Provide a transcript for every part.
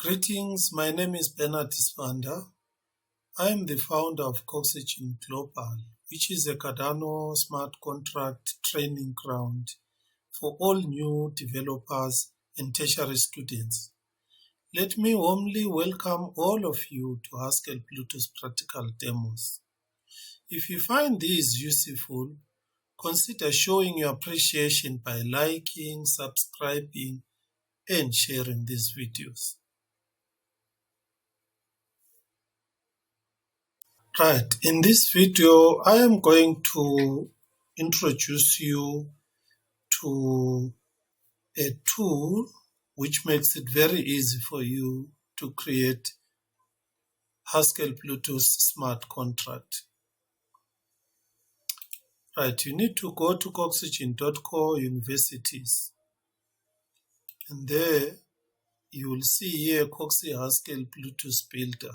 Greetings, my name is Bernard Isvanda. I am the founder of Coxy Global, which is a Cardano smart contract training ground for all new developers and tertiary students. Let me warmly welcome all of you to Haskell Plutus practical demos. If you find these useful, consider showing your appreciation by liking, subscribing, and sharing these videos. Right, in this video, I am going to introduce you to a tool which makes it very easy for you to create Haskell Plutus smart contract. Right, you need to go to coxygen.co universities, and there you will see here Coxy Haskell Plutus builder.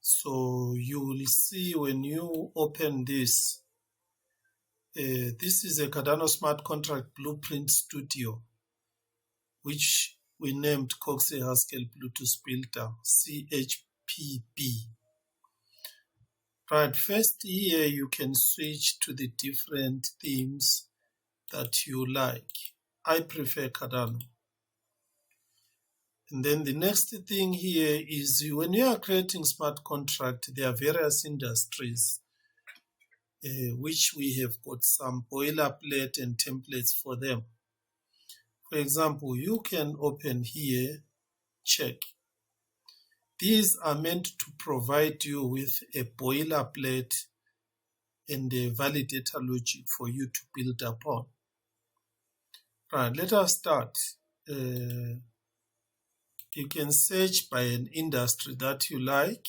So you will see when you open this, this is a Cardano Smart Contract Blueprint Studio, which we named Coxy Haskell Plutus Builder, CHPB. Right, first here you can switch to the different themes that you like. I prefer Cardano. And then the next thing here is when you are creating smart contract, there are various industries which we have got some boilerplate and templates for them. For example, you can open here, check. These are meant to provide you with a boilerplate and a validator logic for you to build upon. Right, let us start. You can search by an industry that you like.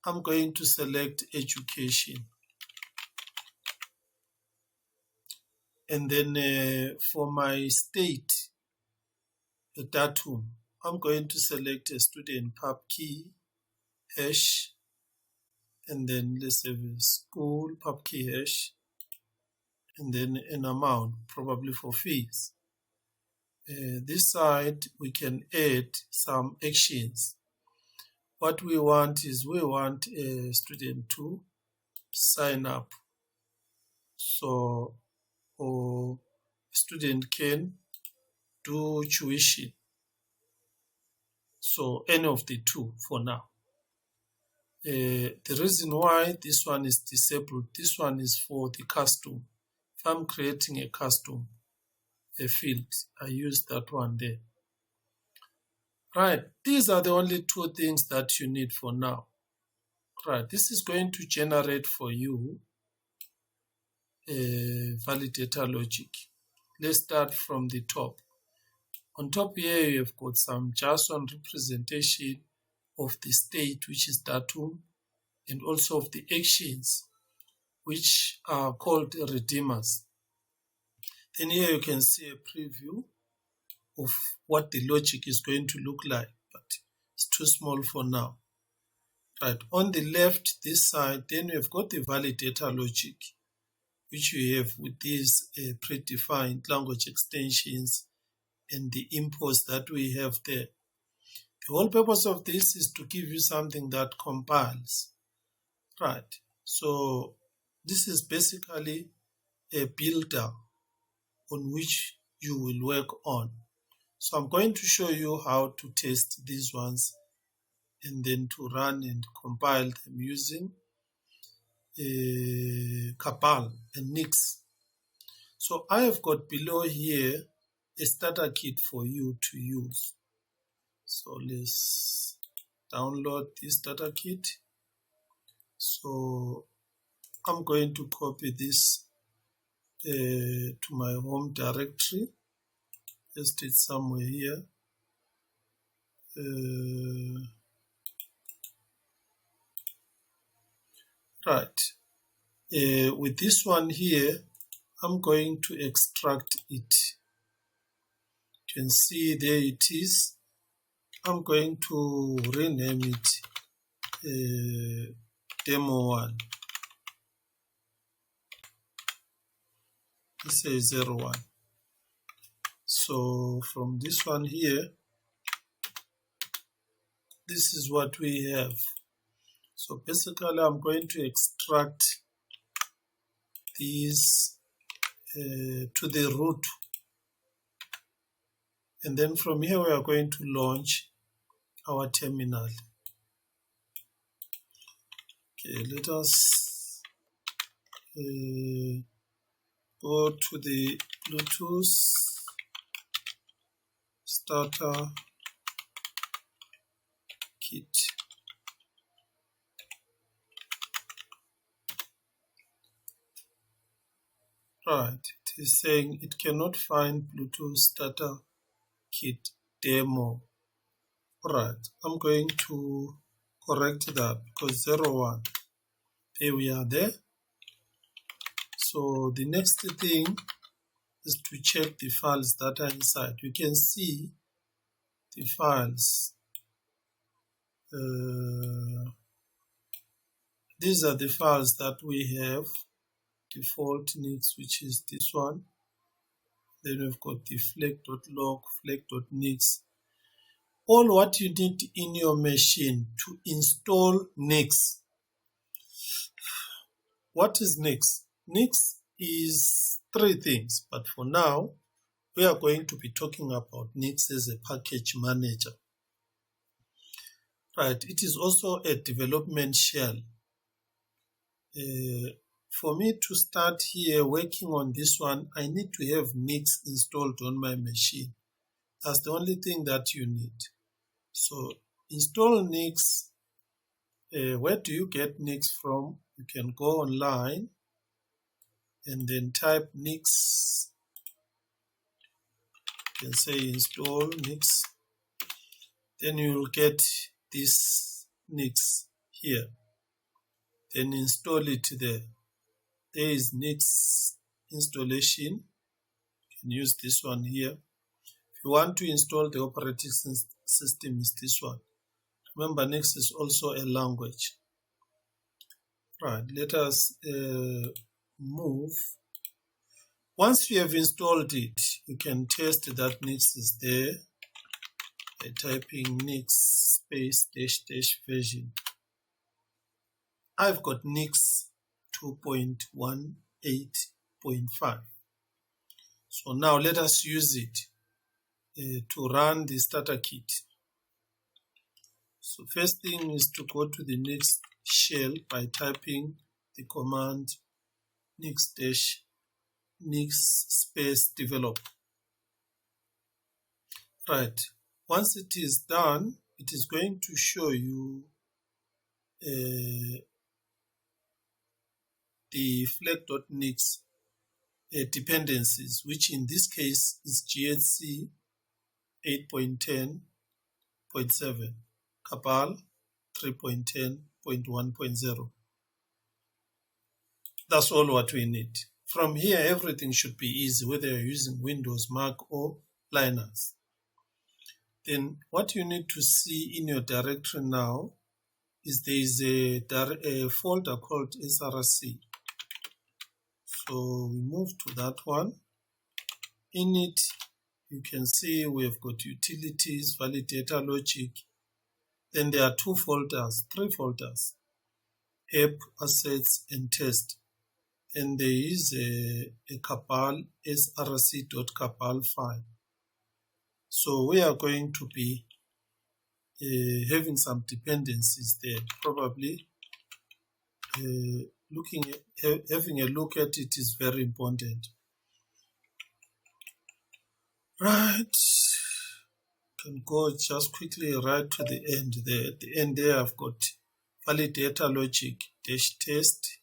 I'm going to select education. And then for my state, the datum, I'm going to select a student pub key, hash, and then let's have a school pub key hash, and then an amount, probably for fees. This side, we can add some actions. What we want is we want a student to sign up. So, or student can do tuition. So any of the two for now. The reason why this one is disabled, this one is for the custom. If I'm creating a custom, a field, I use that one there. Right, these are the only two things that you need for now. Right, this is going to generate for you a validator logic. Let's start from the top. On top here, you have got some JSON representation of the state, which is datum, and also of the actions, which are called redeemers. Then here you can see a preview of what the logic is going to look like, but it's too small for now. Right, on the left, this side, then we've got the validator logic, which we have with these predefined language extensions and the imports that we have there. The whole purpose of this is to give you something that compiles. Right, so this is basically a builder on which you will work on. So I'm going to show you how to test these ones and then to run and compile them using cabal and Nix. So I have got below here a starter kit for you to use. So let's download this starter kit. So I'm going to copy this to my home directory. Paste it somewhere here. Right. With this one here, I'm going to extract it. You can see there it is. I'm going to rename it demo 1. This is 01. So from this one here, this is what we have. So basically I'm going to extract these to the root, and then from here we are going to launch our terminal. Okay, let us go to the Bluetooth starter kit. Right, it is saying it cannot find Bluetooth starter kit demo. Right, I'm going to correct that because 01. There we are there. So the next thing is to check the files that are inside. You can see the files. These are the files that we have. Default NIX, which is this one. Then we've got the flag.log, flag.nix. All what you need in your machine to install NIX. What is NIX? NIX is three things, but for now, we are going to be talking about NIX as a package manager. Right, it is also a development shell. For me to start here working on this one, I need to have NIX installed on my machine. That's the only thing that you need. So install NIX. Where do you get NIX from? You can go online and then type NIX. You can say install NIX. Then you will get this NIX here. Then install it there. There is NIX installation. You can use this one here. If you want to install the operating system, is this one. Remember, NIX is also a language. Right, let us move. Once you have installed it, you can test that NIX is there by typing NIX space -- version. I've got NIX 2.18.5. So now let us use it to run the starter kit. So first thing is to go to the NIX shell by typing the command NIX space develop. Right. Once it is done, it is going to show you the flag.nix dependencies, which in this case is GHC 8.10.7, cabal 3.10.1.0. That's all what we need. From here, everything should be easy, whether you're using Windows, Mac, or Linux. Then what you need to see in your directory now is there is a folder called SRC. So we move to that one. In it, you can see we have got utilities, validator, logic. Then there are three folders, app, assets, and test. And there is a cabal src.cabal file. So we are going to be having some dependencies there. Probably having a look at it is very important. Right. Can go just quickly right to the end there. At the end there, I've got validator logic -test.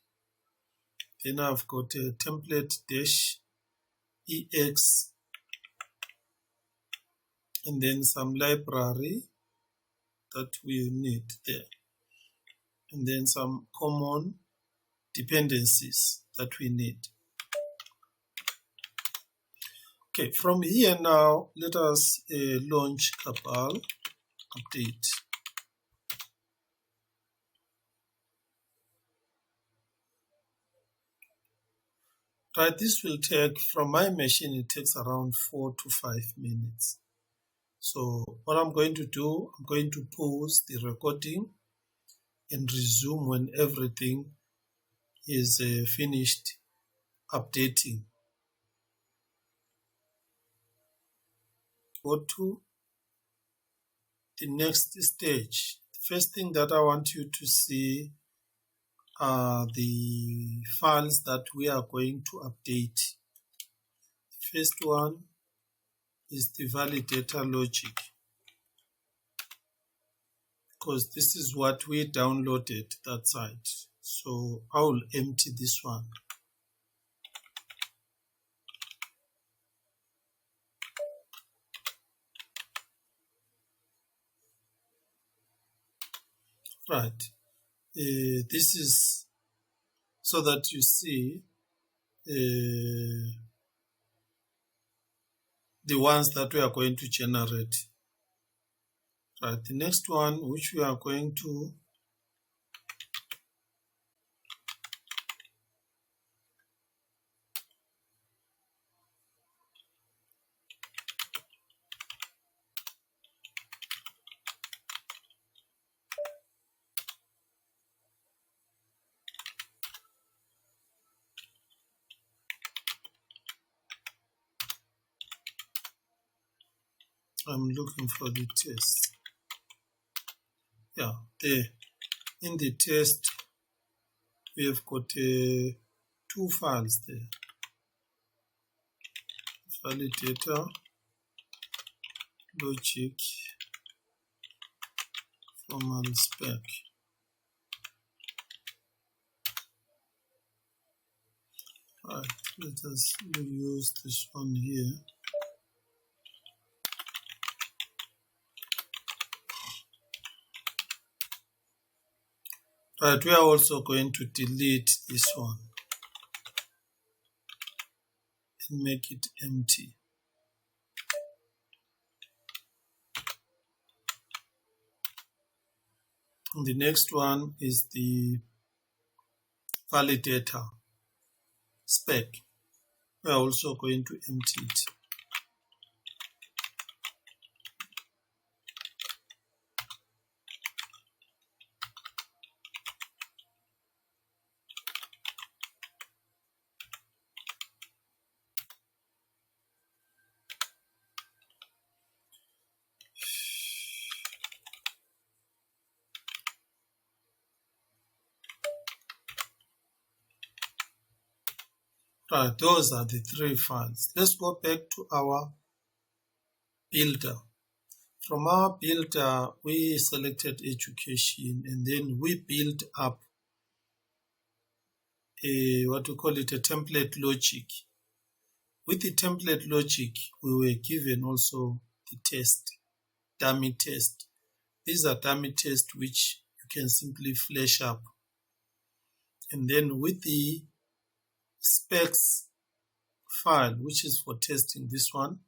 Then I've got a template -ex, and then some library that we need there, and then some common dependencies that we need. Okay, from here now, let us launch cabal update. Right, this will take, from my machine, it takes around 4 to 5 minutes. So what I'm going to do, I'm going to pause the recording and resume when everything is finished updating. Go to the next stage. The first thing that I want you to see are the files that we are going to update. The first one is the validator logic, because this is what we downloaded that side. So I will empty this one. Right. This is so that you see the ones that we are going to generate. Right. The next one, which we are going to I'm looking for the test. Yeah, there. In the test, we have got 2 files there. Validator, logic, formal spec. Right, let us use this one here. Right, we are also going to delete this one and make it empty. And the next one is the validator spec. We are also going to empty it. Right, those are the 3 files. Let's go back to our builder. From our builder, we selected education, and then we built up a what we call it, a template logic. With the template logic, we were given also the test, dummy test. These are dummy tests which you can simply flash up. And then with the specs file, which is for testing this one,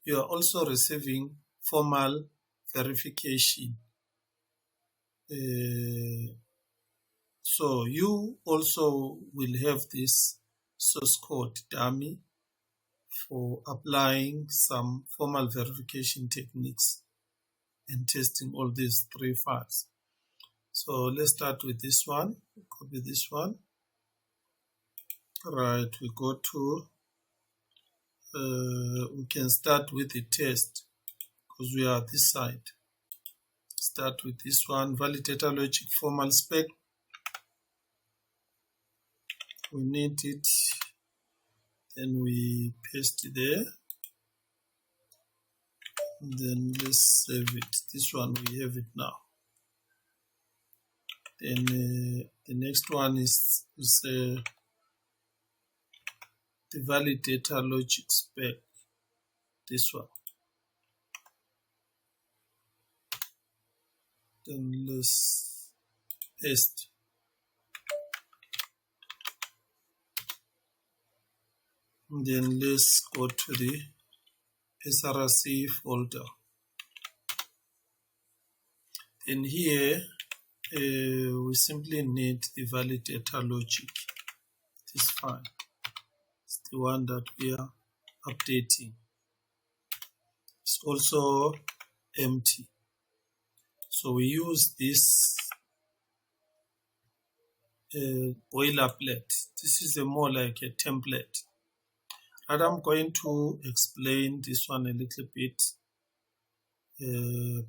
you are also receiving formal verification. So you also will have this source code dummy for applying some formal verification techniques and testing all these 3 files. So let's start with this one. Copy this one. Right, we go to, we can start with the test because we are this side. Start with this one, validator logic formal spec. We need it, then we paste it there, and then let's save it. This one we have it now. Then the next one is the validator logic spec, this one. Then let's paste. And then let's go to the SRC folder. In here, we simply need the validator logic. This file. It's the one that we are updating. It's also empty. So we use this boilerplate. This is more like a template. And I'm going to explain this one a little bit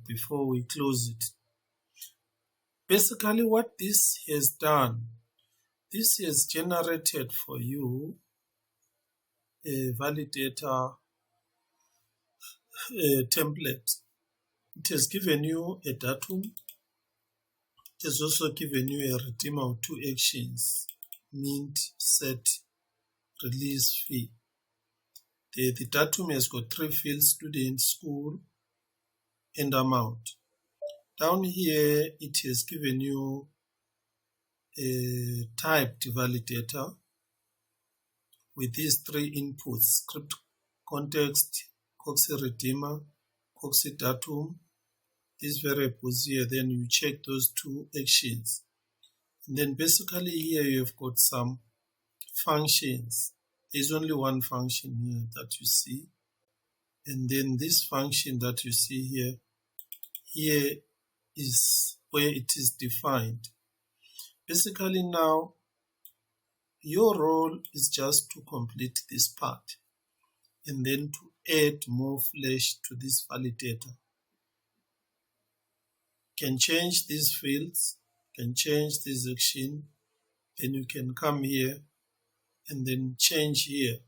before we close it. Basically, what this has done, this has generated for you a validator template. It has given you a datum. It has also given you a redeem of 2 actions: mint, set, release, fee. The datum has got 3 fields: student, school, and amount. Down here, it has given you a typed validator with these 3 inputs: script context, Coxy redeemer, Coxy datum. These variables here, then you check those 2 actions. And then basically here you have got some functions. There's only one function here that you see. And then this function that you see here is where it is defined. Basically now, your role is just to complete this part and then to add more flesh to this validator. You can change these fields, you can change this action, then you can come here and then change here.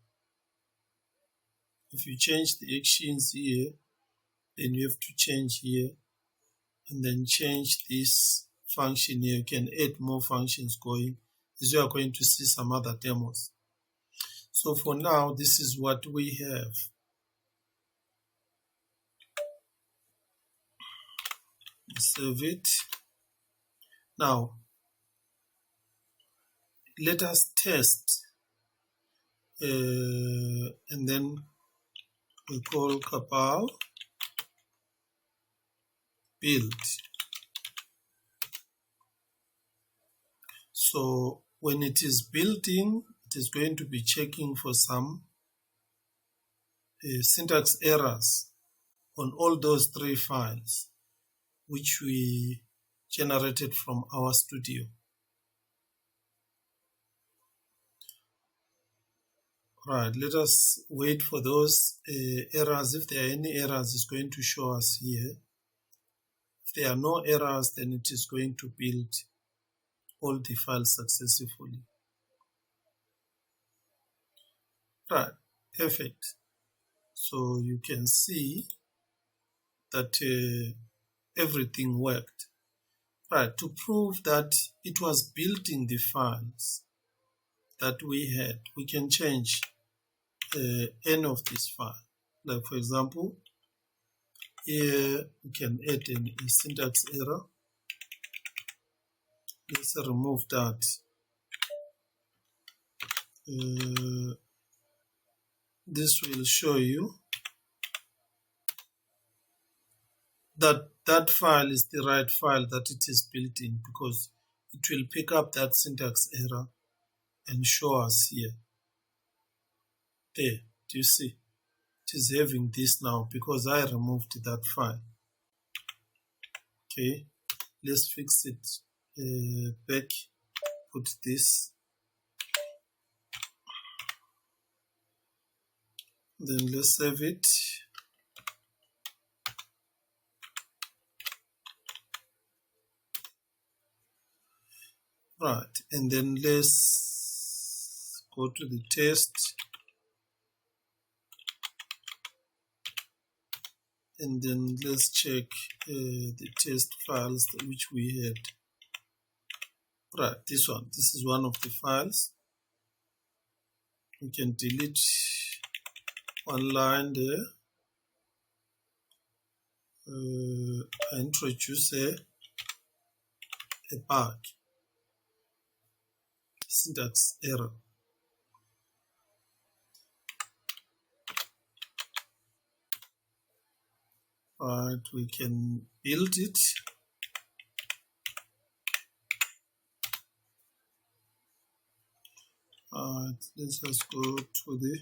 If you change the actions here, then you have to change here and then change this function here. You can add more functions going, as you are going to see some other demos. So for now, this is what we have. Save it. Now, let us test. And then we call cabal build. So when it is building, it is going to be checking for some syntax errors on all those 3 files which we generated from our studio. Right, let us wait for those errors. If there are any errors, it's going to show us here. If there are no errors, then it is going to build all the files successfully. Right, perfect. So you can see that everything worked. Right, to prove that it was building the files that we had, we can change any of these files. Like for example, here we can add a syntax error. Let's remove that. This will show you that that file is the right file that it is built in, because it will pick up that syntax error and show us here. There, do you see? It is having this now because I removed that file. Okay, let's fix it back. Put this. Then let's save it. Right, and then let's go to the test. And then let's check the test files which we had. Right, this one. This is one of the files. We can delete one line there. I introduce a bug, syntax error. Right, we can build it. Let's just go to the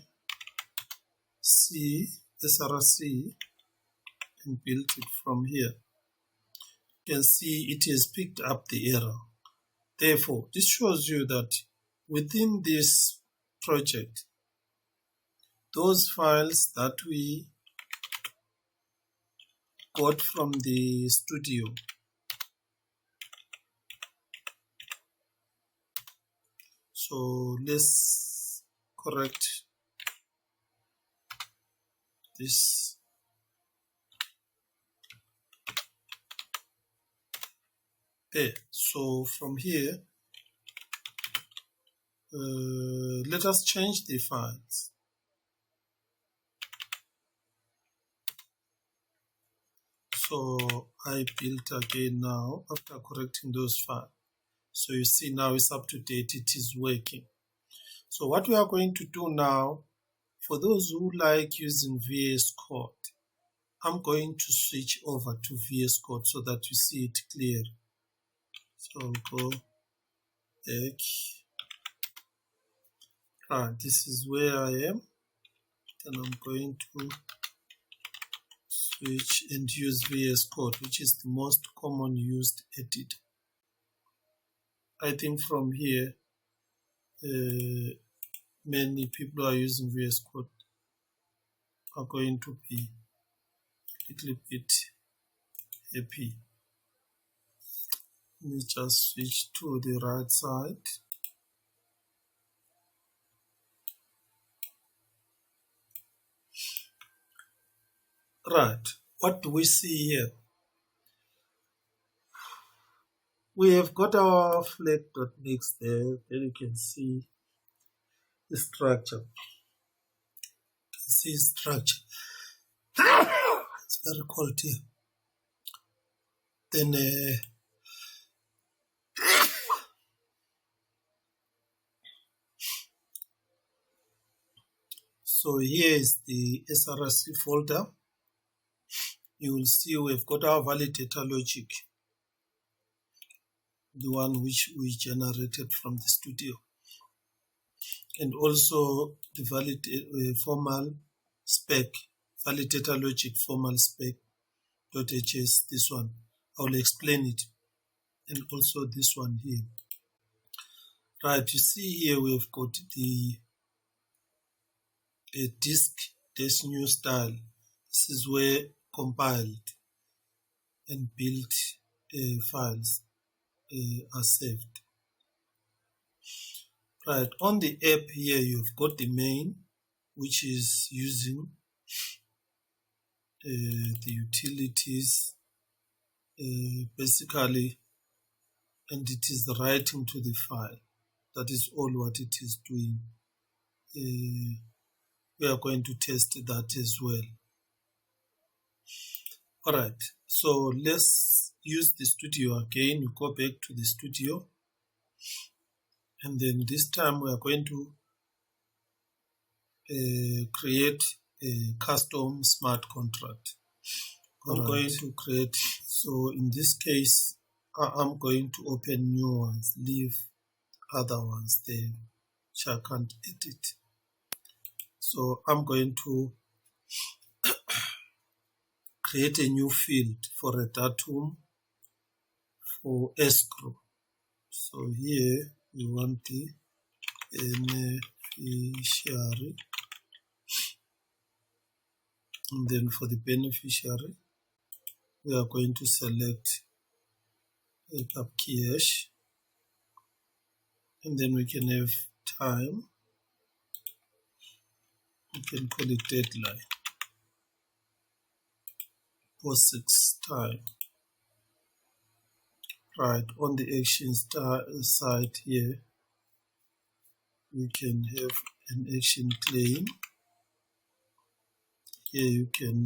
SRC. and build it from here. You can see it has picked up the error. Therefore, this shows you that within this project, those files that we got from the studio, so let's correct this. There. So from here, let us change the files. So I built again now after correcting those files. So you see now it's up to date, it is working. So what we are going to do now, for those who like using VS Code, I'm going to switch over to VS Code so that you see it clear. So I'll go back. Right, this is where I am. Then I'm going to switch and use VS Code, which is the most common used editor. I think from here, many people are using VS Code are going to be a little bit happy. Let me just switch to the right side. Right, what do we see here? We have got our flag.mix there. Then you can see the structure. You can see structure. It's very cold here. Then so here is the SRC folder. You will see we've got our validator logic, the one which we generated from the studio, and also the formal spec, validator logic formal spec.hs, this one. I will explain it, and also this one here. Right, you see here we've got the disk-new style. This is where compiled and built files are saved. Right, on the app here you've got the main, which is using the utilities basically, and it is writing to the file. That is all what it is doing. We are going to test that as well. Alright, so let's use the studio again. We go back to the studio, and then this time we are going to create a custom smart contract. I'm going to create, so in this case I'm going to open new ones, leave other ones there which I can't edit. So I'm going to create a new field for a datum for escrow. So here we want the beneficiary, and then for the beneficiary we are going to select a key hash, and then we can have time. We can call it deadline for 6 time. Right, on the action side here, we can have an action claim. Here you can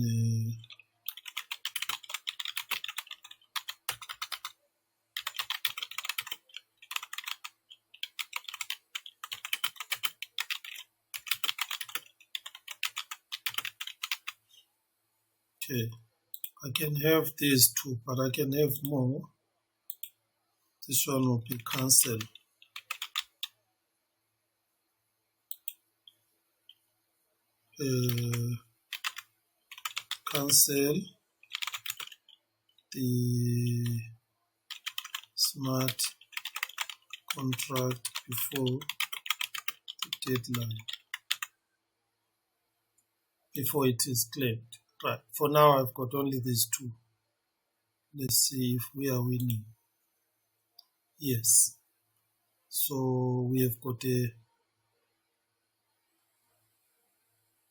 okay, I can have these two, but I can have more. This one will be cancel. Cancel the smart contract before the deadline, before it is claimed. Right, for now I've got only these two. Let's see if we are winning. Yes. So we have got a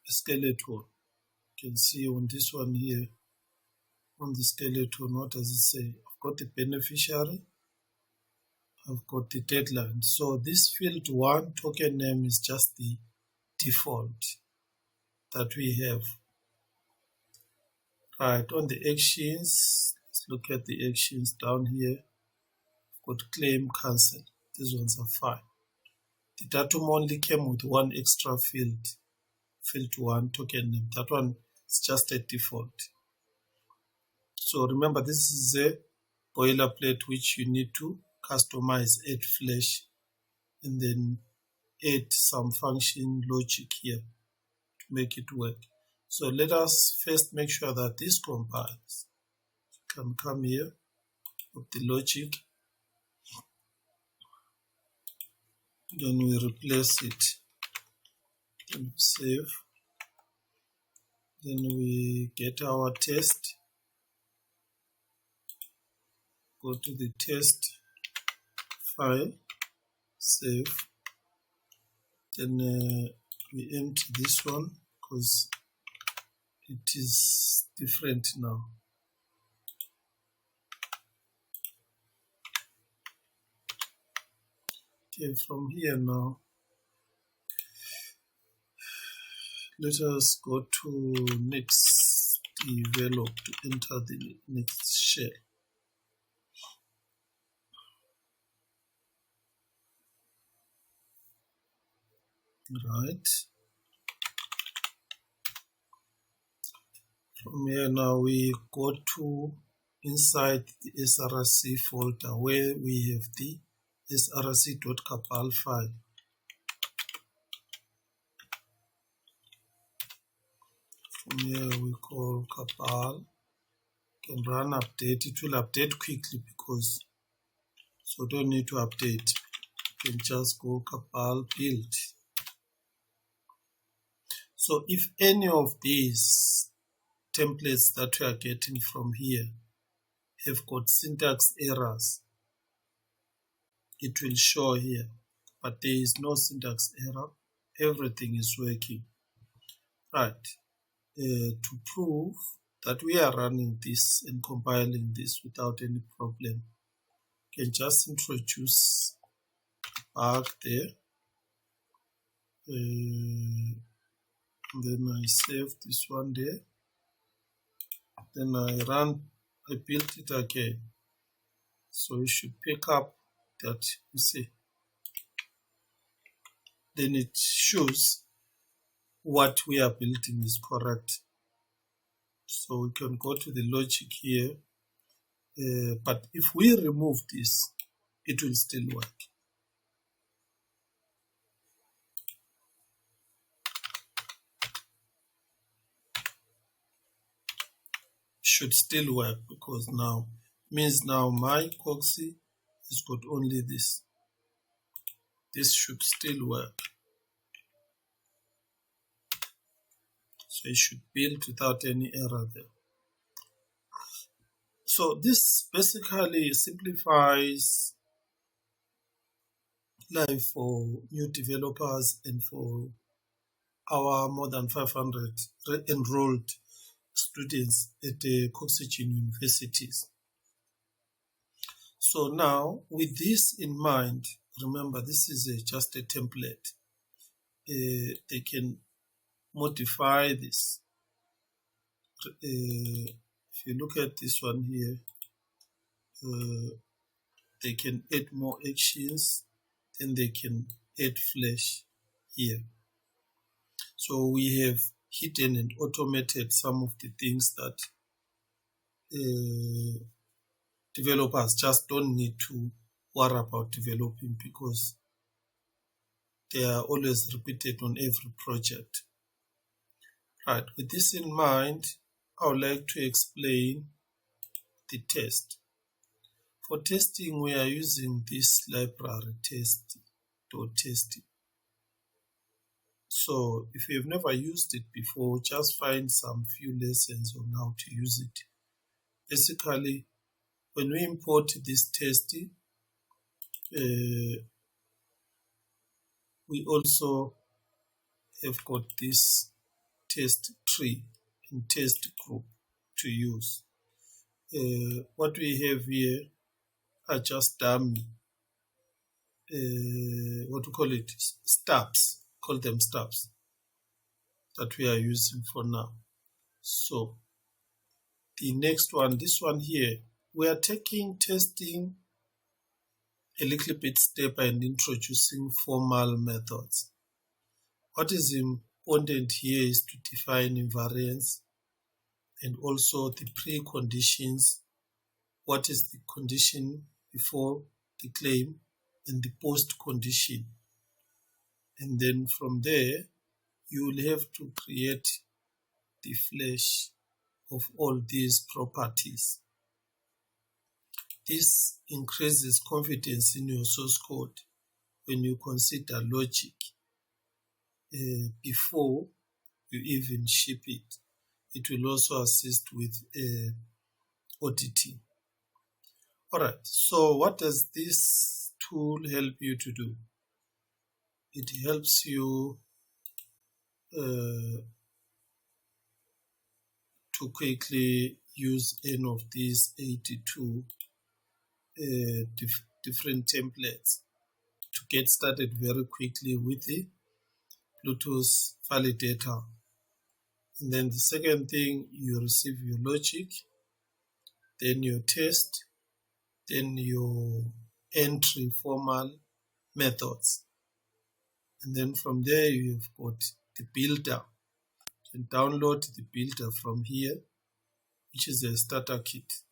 skeleton. You can see on this one here, on the skeleton, what does it say? I've got the beneficiary, I've got the deadline. So this field 1 token name is just the default that we have. Right, on the actions, let's look at the actions down here. I've got claim, cancel. These ones are fine. The datum only came with one extra field, field 1 token name. That one is just a default. So remember, this is a boilerplate which you need to customize, add flash, and then add some function logic here to make it work. So let us first make sure that this compiles. You can come here with the logic, then we replace it, then save, then we get our test, go to the test file, save, then we empty this one because it is different now. Okay, from here now, let us go to next develop to enter the next shell. Right. From here now we go to inside the src folder where we have the src.cabal file. From here we call cabal, can run update. It will update quickly because, so don't need to update. You can just go cabal build. So if any of these templates that we are getting from here have got syntax errors, it will show here, but there is no syntax error. Everything is working. Right. To prove that we are running this and compiling this without any problem, you can just introduce a bug there. And then I save this one there. Then I built it again. So you should pick up that, you see. Then it shows what we are building is correct. So we can go to the logic here. But if we remove this, it will still work. Should still work because now means now my Coxy has got only this. This should still work. So it should build without any error there. So this basically simplifies life for new developers and for our more than 500 enrolled students at the Coxy universities. So now, with this in mind, remember this is just a template. They can modify this. If you look at this one here, they can add more actions, then they can add flash here. So we have hidden and automated some of the things that developers just don't need to worry about developing because they are always repeated on every project. Right, with this in mind, I would like to explain the test. For testing, we are using this library test.test. So if you've never used it before, just find some few lessons on how to use it. Basically, when we import this test, we also have got this test tree and test group to use. What we have here are just dummy, stubs, call them stubs, that we are using for now. So the next one, this one here, we are taking testing a little bit step and introducing formal methods. What is important here is to define invariance and also the preconditions. What is the condition before the claim and the post condition? And then from there, you will have to create the flash of all these properties. This increases confidence in your source code when you consider logic before you even ship it. It will also assist with auditing. Alright, so what does this tool help you to do? It helps you to quickly use any of these 82 different templates to get started very quickly with the Plutus validator. And then the second thing, you receive your logic, then your test, then your entry formal methods. And then from there, you've got the builder. You can download the builder from here, which is a starter kit.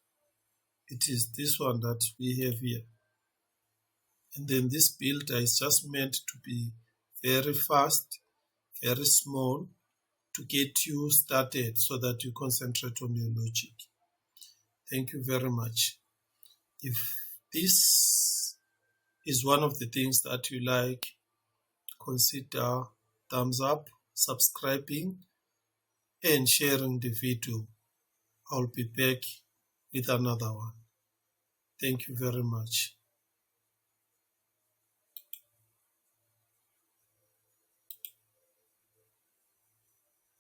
It is this one that we have here. And then this builder is just meant to be very fast, very small, to get you started so that you concentrate on your logic. Thank you very much. If this is one of the things that you like, consider thumbs up, subscribing, and sharing the video. I'll be back with another one. Thank you very much.